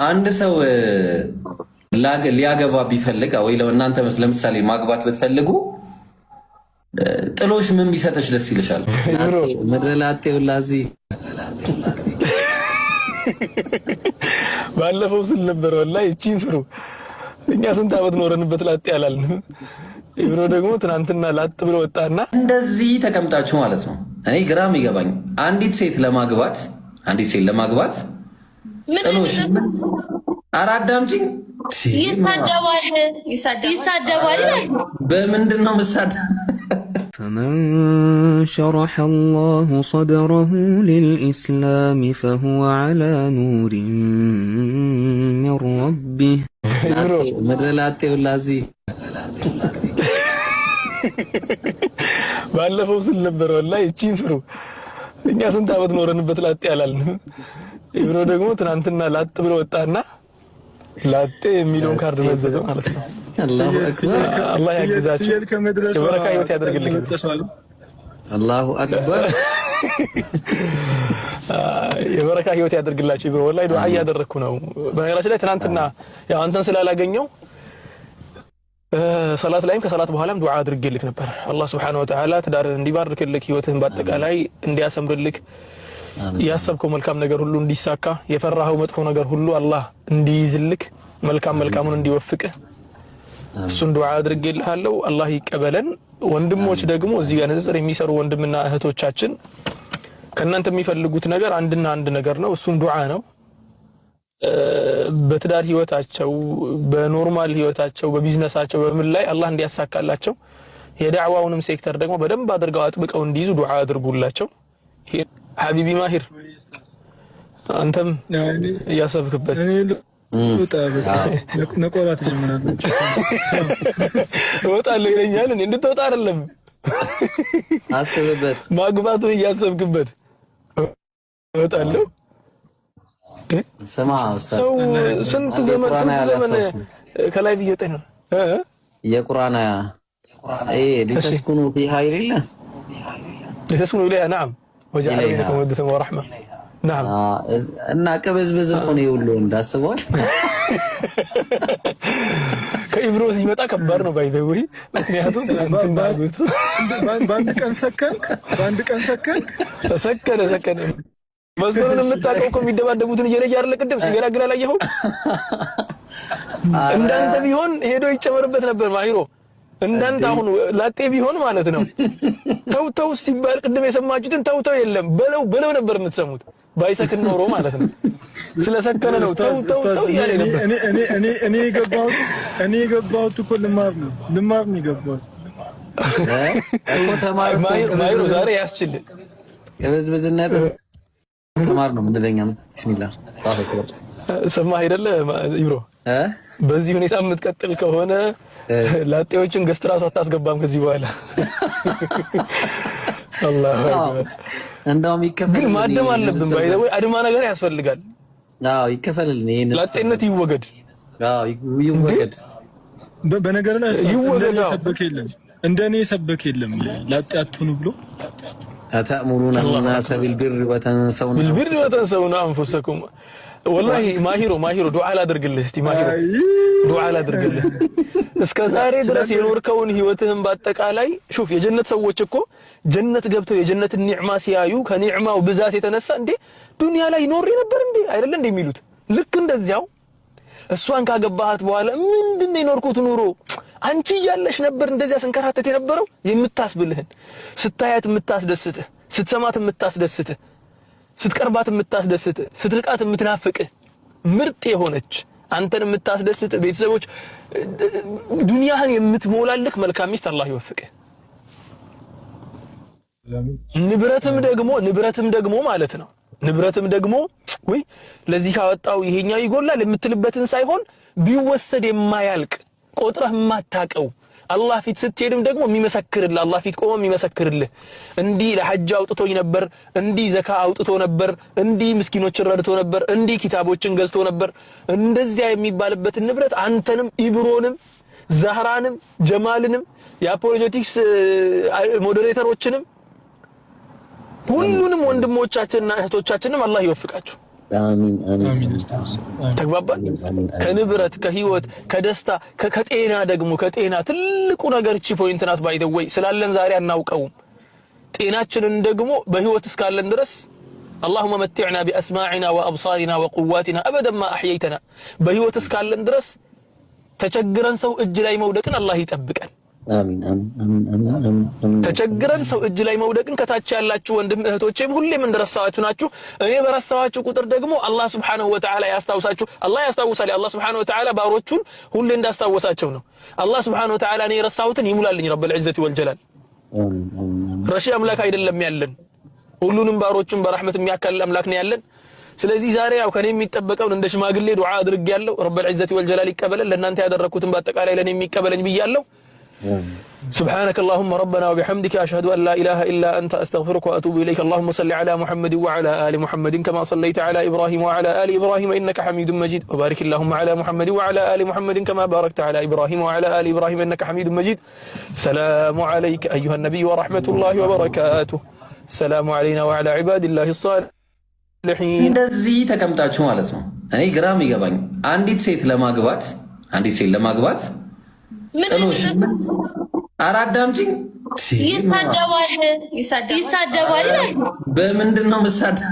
አንድ ሰው ሊያገባ ቢፈልግ ወይ ለእናንተ ለምሳሌ ማግባት ብትፈልጉ ጥሎሽ ምን ቢሰጥሽ ደስ ይልሻል? መድረላቴው ላዚ ባለፈው ስል ነበር ወላሂ እቺን ፍሩ። እኛ ስንት ዓመት ኖረንበት ላጤ ያላልን ኢብሮ ደግሞ ትናንትና ላጥ ብሎ ወጣና እንደዚህ ተቀምጣችሁ ማለት ነው። እኔ ግራም ይገባኝ አንዲት ሴት ለማግባት ጥሎሽ አራዳምጪኝ ይሳደባል በምንድን ነው ምሳደ فمن شرح الله صدره للإسلام فهو على نور من ربه መድረላቴው ላዚ ባለፈው ስል ነበር ወላሂ እቺን ፍሩ። እኛ ስንት ዓመት ኖረንበት ላጤ ያላልን ኢብሮ ደግሞ ትናንትና ላጥ ብሎ ወጣና ላጤ የሚለውን ካርድ መዘዘ ማለት ነው። አላሁ አክበር አላህ ያግዛችሁ የበረካ ህይወት ያደርግልኝ። አላሁ አክበር የበረካ ህይወት ያደርግላችሁ። ኢብሮ ወላሂ ዱዓ እያደረኩ ነው። በነገራችን ላይ ትናንትና ያው አንተን ስላላገኘው ሰላት ላይም ከሰላት በኋላም ዱዓ አድርጌልክ ነበር። አላህ Subhanahu Wa Ta'ala ትዳርን እንዲባርክልክ ህይወትህን በአጠቃላይ እንዲያሰምርልክ ያሰብከው መልካም ነገር ሁሉ እንዲሳካ የፈራኸው መጥፎ ነገር ሁሉ አላህ እንዲይዝልክ መልካሙን እንዲወፍቅህ እሱን ዱዓ አድርጌልሃለሁ። አላህ ይቀበለን። ወንድሞች ደግሞ እዚህ ጋር ንጽጽር የሚሰሩ ወንድምና እህቶቻችን ከእናንተ የሚፈልጉት ነገር አንድና አንድ ነገር ነው። እሱም ዱዓ ነው። በትዳር ህይወታቸው፣ በኖርማል ህይወታቸው፣ በቢዝነሳቸው በምን ላይ አላህ እንዲያሳካላቸው የዳዕዋውንም ሴክተር ደግሞ በደንብ አድርገው አጥብቀው እንዲይዙ ዱዓ አድርጉላቸው። ሐቢቢ ማሂር አንተም ያሰብክበት ነቆራት ጀምራለች ወጣለ ይለኛል እንድትወጣ አይደለም አስብበት ማግባቱን እያሰብክበት ወጣለሁ። ሰማ ኡስታዝ ስንት ዘመን ከላይ ቢየጠኝ ነው የቁርአን ሊተስኩኑ ፊሃ ይላል ሊተስኩኑ ኢለይሃ ነዓም ወጀዐለ በይነኩም መወደተን ወረሕማ ነዓም እና ቅብዝብዝ እኮ ነው ሁሉ እንዳስበዋል። ከኢብሮ ሲመጣ ከባድ ነው ባይዘው። ምክንያቱም በአንድ ቀን ሰከንክ ሰከነ መስሎን የምታውቀው እኮ የሚደባደቡትን እየለየ አይደለ? ቅድም ሲገራግራ ላየኸው እንዳንተ ቢሆን ሄዶ ይጨመርበት ነበር ማሂሮ። እንዳንተ አሁን ላጤ ቢሆን ማለት ነው ተውተው ሲባል ቅድም የሰማችሁትን ተውተው የለም በለው ነበር የምትሰሙት። ባይሰክን ኖሮ ማለት ነው። ስለሰከነ ነው ተው ያለ ነበር። እኔ የገባሁት እኮ ልማር ነው የገባሁት እኮ ተማር ማሂሮ ዛሬ ያስችል ቅብዝብዝነት ተማር ነው ምንድነኛ ነው። ቢስሚላህ ታፈቀው ሰማህ አይደለ ኢብሮ? በዚህ ሁኔታ የምትቀጥል ከሆነ ላጤዎችን ገስትራሱ አታስገባም ከዚህ በኋላ። አላህ አክበር። እንደውም ይከፈል ግን ማደም አለብን ባይዘው አድማ ነገር ያስፈልጋል። አዎ ይከፈልልን። ይሄን ላጤነት ይወገድ። አዎ ይወገድ። በነገር ላይ እንደኔ ሰበክ የለም ላጤ አትሁኑ ብሎ አተእሙሩነ الناس بالبر وتنسون انفسكم والله ማሂሮ ዱዓ ላድርግልህ። እስቲ ማሂሮ ዱዓ ላድርግልህ። እስከ ዛሬ ድረስ የኖርከውን ህይወትህን በአጠቃላይ ሹፍ የጀነት ሰዎች እኮ ጀነት ገብተው የጀነትን ኒዕማ ሲያዩ ከኒዕማው ብዛት የተነሳ እንዴ ዱንያ ላይ ኖር ነበር እንዴ አይደለ እንዴ የሚሉት። ልክ እንደዚያው እሷን ካገባሃት በኋላ ምንድነው የኖርኩት ኑሮ አንቺ ያለሽ ነበር እንደዚያ ስንከራተት የነበረው የምታስብልህን ስታያት የምታስደስትህ፣ ስትሰማት የምታስደስትህ፣ ስትቀርባት የምታስደስትህ፣ ስትርቃት የምትናፍቅህ ምርጥ የሆነች አንተን የምታስደስትህ ቤተሰቦች ዱንያህን የምትሞላልክ መልካም ሚስት አላህ ይወፍቅህ። ንብረትም ደግሞ ማለት ነው ንብረትም ደግሞ ወይ ለዚህ ካወጣው ይሄኛው ይጎላል የምትልበትን ሳይሆን ቢወሰድ የማያልቅ ቆጥረህ የማታቀው አላህ ፊት ስትሄድም ደግሞ የሚመሰክርልህ አላህ ፊት ቆሞ የሚመሰክርልህ እንዲህ ለሐጅ አውጥቶኝ ነበር፣ እንዲህ ዘካ አውጥቶ ነበር፣ እንዲህ ምስኪኖችን ረድቶ ነበር፣ እንዲህ ኪታቦችን ገዝቶ ነበር፣ እንደዚያ የሚባልበትን ንብረት አንተንም ኢብሮንም ዛህራንም ጀማልንም የአፖሎጀቲክስ ሞዴሬተሮችንም ሁሉንም ወንድሞቻችንና እህቶቻችንም አላህ ይወፍቃችሁ። አሚን አሚን ተግባባን። ከንብረት ከህይወት ከደስታ ከጤና ደግሞ ከጤና ትልቁ ነገር እቺ ፖይንት ናት። ባይ ዘ ወይ ስላለን ዛሬ አናውቀውም። ጤናችንን ደግሞ በህይወት እስካለን ድረስ اللهم متعنا بأسماعنا وأبصارنا وقواتنا أبدا ما أحييتنا بهيوت اسكالن درس تشجرن سو اج لاي مودقن الله يطبقن አሚን አሚን ተቸግረን ሰው እጅ ላይ መውደቅን ከታች ያላችሁ ወንድም እህቶቼም ሁሌም እንደረሳዋችሁ ናችሁ። እኔ በረሳዋችሁ ቁጥር ደግሞ አላህ Subhanahu Wa Ta'ala ያስታውሳችሁ። አላህ ያስታውሳል። አላህ Subhanahu Wa Ta'ala ባሮቹን ሁሌ እንዳስታወሳቸው ነው። አላህ Subhanahu Wa Ta'ala እኔ የረሳሁትን ይሙላልኝ ረብል ዒዘቲ ወልጀላል። ረሺ አምላክ አይደለም ያለን ሁሉንም ባሮቹን በረህመት የሚያካል አምላክ ነው ያለን። ስለዚህ ዛሬ ያው ከኔ የሚጠበቀውን እንደ ሽማግሌ ዱዓ አድርጌያለሁ። ረብል ዒዘቲ ወልጀላል ይቀበለን። ለእናንተ ያደረኩትን በአጠቃላይ ለኔ የሚቀበለኝ ብያለሁ። سبحانك اللهم ربنا وبحمدك أشهد أن لا إله إلا أنت أستغفرك وأتوب إليك. اللهم صل على محمد وعلى آل محمد كما صليت على إبراهيم وعلى آل إبراهيم إنك حميد مجيد. وبارك اللهم على محمد وعلى آل محمد كما باركت على إبراهيم وعلى آل إبراهيم إنك حميد مجيد. السلام عليك أيها النبي ورحمة الله وبركاته. السلام علينا وعلى عباد الله الصالحين. እንደዚህ ተቀምጣችሁ ማለት ነው። እኔ ግራም ይገባኝ አንዲት ሴት ለማግባት ጥሎሽ አራዳምጪኝ ይሳደባል። በምንድን ነው መሳደብ?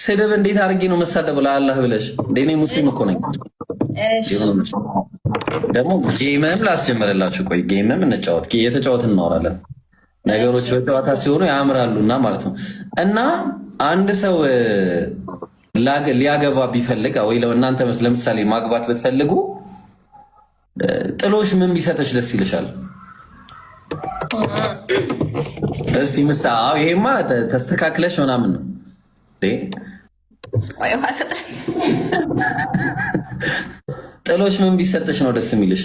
ስድብ እንዴት አድርጌ ነው መሳደብ? ለአላህ ብለሽ እኔ ሙስሊም እኮ ነኝ። ደግሞ ጌምም ላስጀምርላችሁ። ቆይ ጌምም እንጫወት፣ እየተጫወትን እናወራለን። ነገሮች በጨዋታ ሲሆኑ ያምራሉና ማለት ነው። እና አንድ ሰው ሊያገባ ቢፈልግ ወይ እናንተ ለምሳሌ ማግባት ብትፈልጉ ጥሎሽ ምን ቢሰጥሽ ደስ ይልሻል? እስቲ ምሳው ይሄማ ተስተካክለሽ ምናምን ነው ጥሎሽ ምን ቢሰጥሽ ነው ደስ የሚልሽ?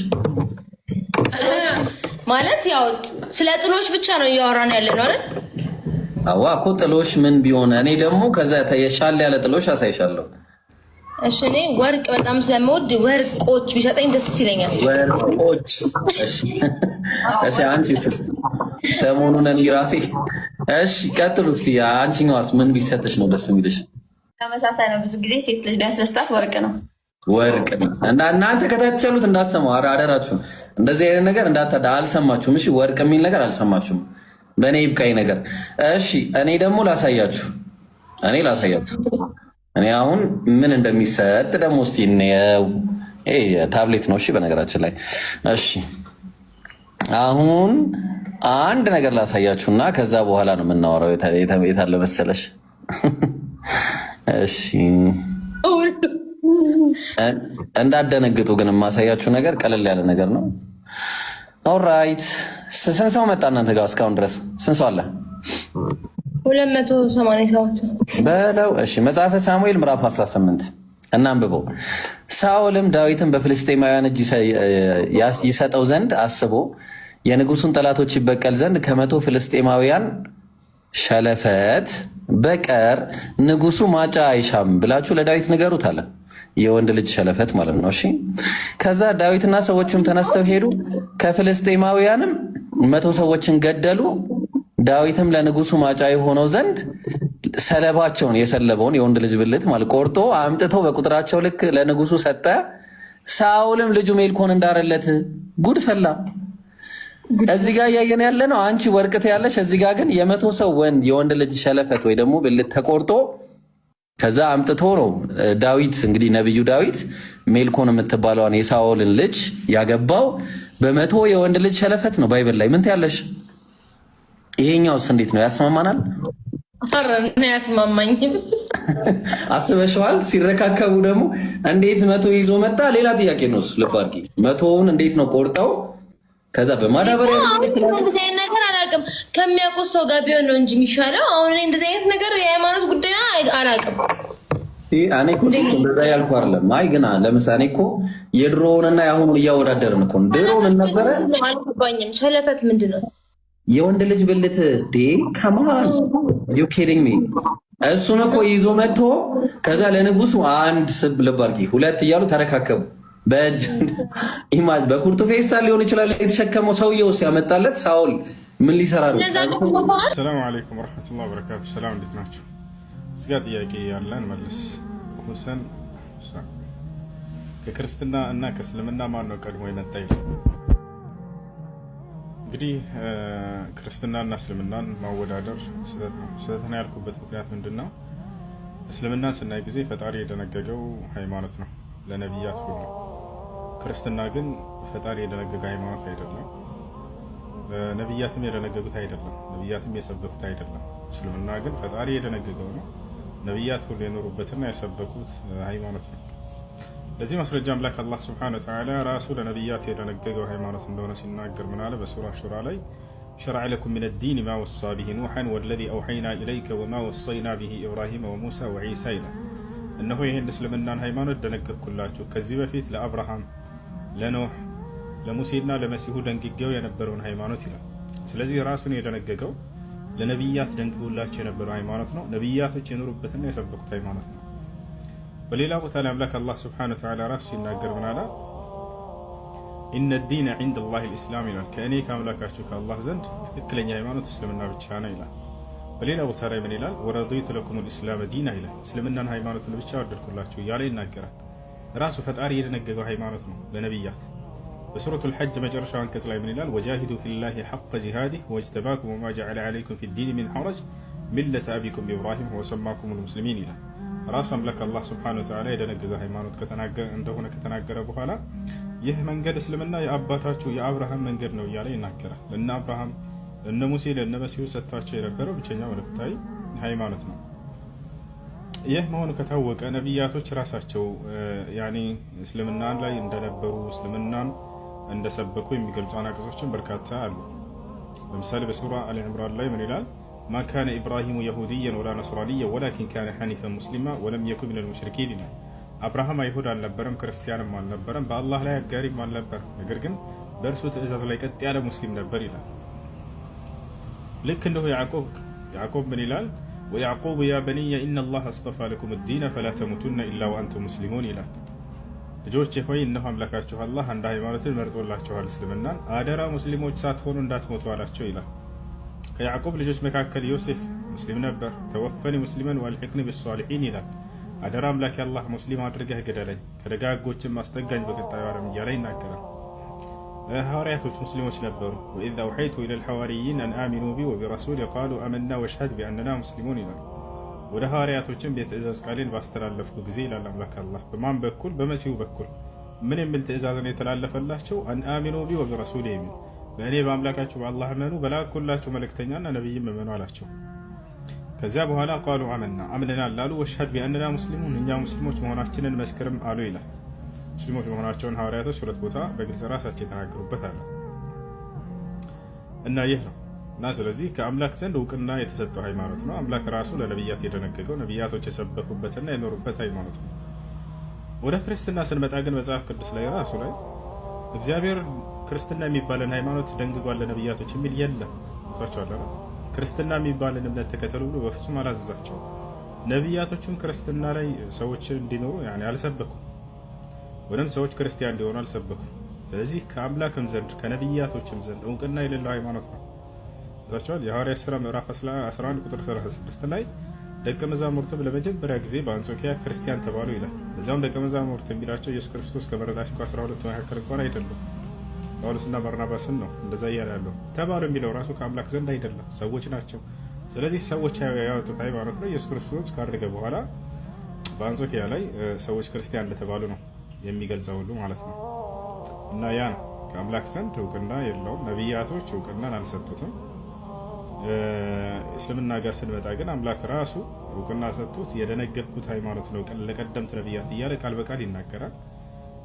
ማለት ያው ስለ ጥሎሽ ብቻ ነው እያወራን ያለ ነው አይደል? አዋ እኮ ጥሎሽ ምን ቢሆን እኔ ደግሞ ከዛ ተየሻለ ያለ ጥሎሽ አሳይሻለሁ። እሺ እኔ ወርቅ በጣም ስለምወድ ወርቆች ቢሰጠኝ ደስ ይለኛል። ወርቆች እሺ አንቺስ ሰሞኑን እኔ ራሴ እሺ ቀጥሉ እስቲ አንቺኛውስ ምን ቢሰጥሽ ነው ደስ የሚልሽ? ተመሳሳይ ነው። ብዙ ጊዜ ሴት ልጅ ደስ ስታት ወርቅ ነው። እናንተ ከታች ያሉት እንዳትሰሙ አደራችሁ። እንደዚህ አይነት ነገር አልሰማችሁም። እሺ ወርቅ የሚል ነገር አልሰማችሁም። በእኔ ይብቃኝ ነገር። እሺ እኔ ደግሞ ላሳያችሁ። እኔ አሁን ምን እንደሚሰጥ ደግሞ እስቲ ነው። ታብሌት ነው። እሺ በነገራችን ላይ እሺ አሁን አንድ ነገር ላሳያችሁና ከዛ በኋላ ነው የምናወራው። የታለ መሰለሽ? እሺ እንዳደነግጡ ግን የማሳያችሁ ነገር ቀለል ያለ ነገር ነው። ኦልራይት ስንት ሰው መጣ እናንተ ጋር እስካሁን ድረስ? ስንት ሰው አለ? 287 በለው። እሺ መጽሐፈ ሳሙኤል ምዕራፍ 18 እናንብበው። ሳኦልም ዳዊትን በፍልስጤማውያን እጅ ይሰጠው ዘንድ አስቦ የንጉሱን ጠላቶች ይበቀል ዘንድ ከ100 ፍልስጤማውያን ሸለፈት በቀር ንጉሱ ማጫ አይሻም ብላችሁ ለዳዊት ንገሩት አለ። የወንድ ልጅ ሸለፈት ማለት ነው። እሺ ከዛ ዳዊትና ሰዎቹም ተነስተው ሄዱ፣ ከፍልስጤማውያንም 100 ሰዎችን ገደሉ። ዳዊትም ለንጉሱ ማጫ የሆነው ዘንድ ሰለባቸውን የሰለበውን የወንድ ልጅ ብልት ማለት ቆርጦ አምጥቶ በቁጥራቸው ልክ ለንጉሱ ሰጠ። ሳኦልም ልጁ ሜልኮን እንዳረለት ጉድ ፈላ። እዚህ ጋር እያየን ያለ ነው። አንቺ ወርቅት ያለሽ፣ እዚህ ጋር ግን የ100 ሰው የወንድ ልጅ ሸለፈት ወይ ደግሞ ብልት ተቆርጦ ከዛ አምጥቶ ነው ዳዊት እንግዲህ ነብዩ ዳዊት ሜልኮን የምትባለዋን የሳኦልን ልጅ ያገባው በ100 የወንድ ልጅ ሸለፈት ነው። ባይብል ላይ ምን ትያለሽ? ይሄኛውስ እንዴት ነው ያስማማናል? አረና ያስማማኝም። አስበሽዋል? ሲረካከቡ ደግሞ እንዴት 100 ይዞ መጣ? ሌላ ጥያቄ ነው እሱ። ልብ አድርጊ። 100ውን እንዴት ነው ቆርጠው ከዛ በማዳበሪያ እንደዚህ አይነት ነገር አላውቅም። ከሚያውቁት ሰው ጋር ቢሆን ነው እንጂ የሚሻለው። አሁን እኔ እንደዚህ አይነት ነገር የሃይማኖት ጉዳይ አላውቅም። እኔ እኮ እንደዛ ያልኩ አይደለም። አይ ግና ለምሳሌ እኮ የድሮውንና የአሁኑን እያወዳደርን እኮ ድሮ ምን ነበረ አልገባኝም። ሸለፈት ምንድን ነው? የወንድ ልጅ ብልት ከማን ዩ ኪዲንግ ሚ? እሱን እኮ ይዞ መጥቶ ከዛ ለንጉሱ አንድ ስብ ልብ አድርጊ 2 እያሉ ተረካከቡ። በእጅ ኢማጅ በኩርቱ ፌስታል ሊሆን ይችላል የተሸከመው ሰውየው ሲያመጣለት ሳኦል ምን ሊሰራ ነው? ሰላም አለይኩም ወራህመቱላሂ ወበረካቱ። ሰላም እንዴት ናችሁ? እስጋ ጥያቄ ያለን መልስ ሁሰን ከክርስትና እና ከእስልምና ማን ነው ቀድሞ የመጣ ይላል። እንግዲህ ክርስትናና እስልምናን ማወዳደር ስህተት ነው። ስህተት ነው ያልኩበት ምክንያት ምንድነው? እስልምናን ስናይ ጊዜ ፈጣሪ የደነገገው ሃይማኖት ነው ለነቢያት ሁሉ። ክርስትና ግን ፈጣሪ የደነገገ ሃይማኖት አይደለም። ነቢያትም የደነገጉት አይደለም። ነቢያትም የሰበኩት አይደለም። እስልምና ግን ፈጣሪ የደነገገው ነው። ነቢያት ሁሉ የኖሩበትና የሰበኩት ሃይማኖት ነው። ለዚህ ማስረጃ አምላክ አላህ ሱብሓነሁ ወተዓላ ራሱ ለነቢያት የደነገገው ሃይማኖት እንደሆነ ሲናገር ምን አለ? በሱራ ሹራ ላይ ሸረዐ ለኩም ሚነ ዲን ማ ወሳ ቢሂ ኑሐን ወለዚ አውሐይና ኢለይከ ወማ ወሰይና ቢሂ ኢብራሂም ወሙሳ ወዒሳ ይላል። እነሆ ይህን እስልምናን ሃይማኖት ደነገግኩላችሁ ከዚህ በፊት ለአብርሃም፣ ለኖህ፣ ለሙሴና ለመሲሁ ደንግጌው የነበረውን ሃይማኖት ይላል። ስለዚህ ራሱን የደነገገው ለነቢያት ደንግጎላቸው የነበረው ሃይማኖት ነው። ነቢያቶች የኖሩበትና የሰበኩት ሃይማኖት ነው። በሌላ ቦታ ላይ አምላክ አላህ ሱብሓነሁ ወተዓላ ራሱ ሲናገር ምን አለ? ኢነ ዲነ ዒንደላሂ ልእስላም ይላል። ከእኔ ከአምላካችሁ ከአላህ ዘንድ ትክክለኛ ሃይማኖት እስልምና ብቻ ነው ይላል። በሌላ ቦታ ላይ ምን ይላል? ወረዲቱ ለኩም ልእስላመ ዲና ይላል። እስልምናን ሃይማኖትን ብቻ ወደድኩላችሁ እያለ ይናገራል። ራሱ ፈጣሪ የደነገገው ሃይማኖት ነው ለነቢያት። በሱረቱል ሐጅ መጨረሻው አንቀጽ ላይ ምን ይላል? ወጃሂዱ ፊላሂ ሐቀ ጂሃዲህ ወጅተባኩም ወማ ጀዐለ ዐለይኩም ፊዲን ሚን ሐረጅ ሚለተ አቢኩም ኢብራሂም ወሰማኩሙል ሙስሊሚን ይላል። ራሱ አምላክ አላህ ሱብሓነሁ ወተዓላ የደነገገ ሃይማኖት እንደሆነ ከተናገረ በኋላ ይህ መንገድ እስልምና የአባታችሁ የአብርሃም መንገድ ነው እያለ ይናገራል። ለእነ አብርሃም፣ ለእነ ሙሴ፣ ለእነ መሲሁ ሰጥቷቸው የነበረው ብቸኛ መለኮታዊ ሃይማኖት ነው። ይህ መሆኑ ከታወቀ ነቢያቶች ራሳቸው እስልምናን ላይ እንደነበሩ እስልምናን እንደሰበኩ የሚገልጹ አናቅጾችን በርካታ አሉ። ለምሳሌ በሱራ አሊ ዕምራን ላይ ምን ይላል? ማ ካነ ኢብራሂሙ የሁድየን ወላ ነስራንየን ወላኪን ካነ ሐኒፈን ሙስሊማ ወለም የኩን ሚነል ሙሽሪኪን ይላል። አብርሃም አይሁድ አልነበረም፣ ክርስቲያንም አልነበረም፣ በአላህ ላይ አጋሪም አልነበረም። ነገር ግን በእርሱ ትእዛዝ ላይ ቀጥ ያለ ሙስሊም ነበር ይላል። ልክ እንደሁ ያዕቆብ ምን ይላል? ወያዕቁብ ያ በንየ ኢነላህ አስጠፋ ለኩም ዲነ ፈላ ተሙቱነ ኢላ ወአንቱም ሙስሊሙን ይላል። ልጆቼ ሆይ እነሆ አምላካችሁ አላህ አንድ ሃይማኖትን መርጦላችኋል፣ እስልምናን፣ አደራ ሙስሊሞች ሳትሆኑ እንዳትሞቱ አላቸው ይላል። ከያዕቆብ ልጆች መካከል ዮሴፍ ሙስሊም ነበር። ተወፈኒ ሙስሊመን ወአልሒቅኒ ቢሷሊሒን ይላል። አደራ አምላክ አላህ ሙስሊም አድርገህ ግደለኝ፣ ከደጋጎችም አስጠጋኝ በቀጣዩ ዓለም እያለ ይናገራል። ሐዋርያቶች ሙስሊሞች ነበሩ። ወኢዝ አውሐይቱ ኢለል ሐዋርይይን አን አሚኑ ቢ ወቢረሱሊ ቃሉ አመና ወሽሀድ ቢአንና ሙስሊሙን ይላል። ወደ ሐዋርያቶችም የትእዛዝ ቃሌን ባስተላለፍኩ ጊዜ ይላል አምላክ አላህ። በማን በኩል? በመሲሁ በኩል። ምን የሚል ትእዛዝን የተላለፈላቸው? አን አሚኑ ቢ ወቢረሱሊ የሚል በእኔ በአምላካችሁ በአላህ እመኑ፣ በላኩላችሁ መልእክተኛና ነቢይም እመኑ አላቸው። ከዚያ በኋላ ቃሉ አመና አምነናል ላሉ፣ ወሽሀድ ቢአንና ሙስሊሙን እኛ ሙስሊሞች መሆናችንን መስክርም አሉ ይላል። ሙስሊሞች መሆናቸውን ሐዋርያቶች ሁለት ቦታ በግልጽ ራሳቸው የተናገሩበት አለ እና ይህ ነው እና ስለዚህ ከአምላክ ዘንድ እውቅና የተሰጠው ሃይማኖት ነው። አምላክ ራሱ ለነቢያት የደነገገው ነቢያቶች የሰበኩበትና የኖሩበት ሃይማኖት ነው። ወደ ክርስትና ስንመጣ ግን መጽሐፍ ቅዱስ ላይ ራሱ ላይ እግዚአብሔር ክርስትና የሚባለን ሃይማኖት ደንግጓል ለነቢያቶች የሚል የለም። ታውቃላችሁ፣ ክርስትና የሚባለን እምነት ተከተሉ ብሎ በፍጹም አላዘዛቸውም። ነቢያቶቹም ክርስትና ላይ ሰዎች እንዲኖሩ አልሰበኩም፣ ወይም ሰዎች ክርስቲያን እንዲሆኑ አልሰበኩም። ስለዚህ ከአምላክም ዘንድ ከነቢያቶችም ዘንድ እውቅና የሌለው ሃይማኖት ነው። ታውቃላችሁ፣ የሐዋርያት ሥራ ምዕራፍ 11 ቁጥር 36 ላይ ደቀ መዛሙርቱም ለመጀመሪያ ጊዜ በአንጾኪያ ክርስቲያን ተባሉ ይላል። እዚያም ደቀ መዛሙርት የሚላቸው ኢየሱስ ክርስቶስ ከመረጣቸው 12 መካከል እንኳን አይደሉም፣ ጳውሎስና በርናባስን ነው እንደዛ እያለ ያለው። ተባሉ የሚለው ራሱ ከአምላክ ዘንድ አይደለም፣ ሰዎች ናቸው። ስለዚህ ሰዎች ያወጡት ሃይማኖት ነው። ኢየሱስ ክርስቶስ ካደረገ በኋላ በአንጾኪያ ላይ ሰዎች ክርስቲያን እንደተባሉ ነው የሚገልጸው ሁሉ ማለት ነው። እና ያ ነው ከአምላክ ዘንድ እውቅና የለውም። ነቢያቶች እውቅናን አልሰጡትም። እስልምና ጋር ስንመጣ ግን አምላክ ራሱ እውቅና ሰጥቶት የደነገግኩት ሃይማኖት ነው ለቀደምት ነቢያት እያለ ቃል በቃል ይናገራል።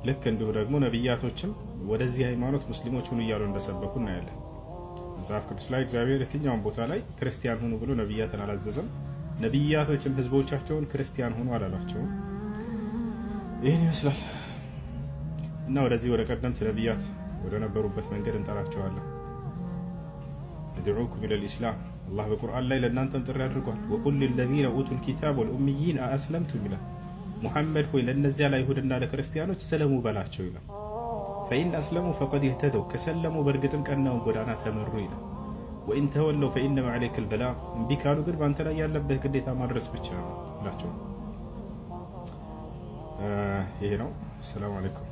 ልክ እንዲሁ ደግሞ ነቢያቶችም ወደዚህ ሃይማኖት ሙስሊሞች ሁኑ እያሉ እንደሰበኩ እናያለን። መጽሐፍ ቅዱስ ላይ እግዚአብሔር የትኛውን ቦታ ላይ ክርስቲያን ሁኑ ብሎ ነቢያትን አላዘዘም። ነቢያቶችም ህዝቦቻቸውን ክርስቲያን ሁኑ አላሏቸውም። ይህን ይመስላል እና ወደዚህ ወደ ቀደምት ነቢያት ወደ ነበሩበት መንገድ እንጠራቸዋለን። አድዑኩም ኢለል ኢስላም አላህ በቁርአን ላይ ለእናንተም ጥሪ አድርጓል። ወቁል ሊለዚነ ኡቱል ኪታብ ወልኡምይይን አአስለምቱም ይላል። ሙሐመድ ሆይ ለእነዚያ ለአይሁድና ለክርስቲያኖች ሰለሙ በላቸው ይላል። ፈኢን አስለሙ ፈቀድ ይህተደው ከሰለሙ በእርግጥም ቀናውን ጎዳና ተመሩ ይላል። ወኢን ተወለው ፈኢነማ ዐለይከል በላግ እምቢ ካሉ ግን በአንተ ላይ ያለበት ግዴታ ማድረስ ብቻ ነው። ሁላችሁም። ይሄ ነው። ሰላም አለይኩም።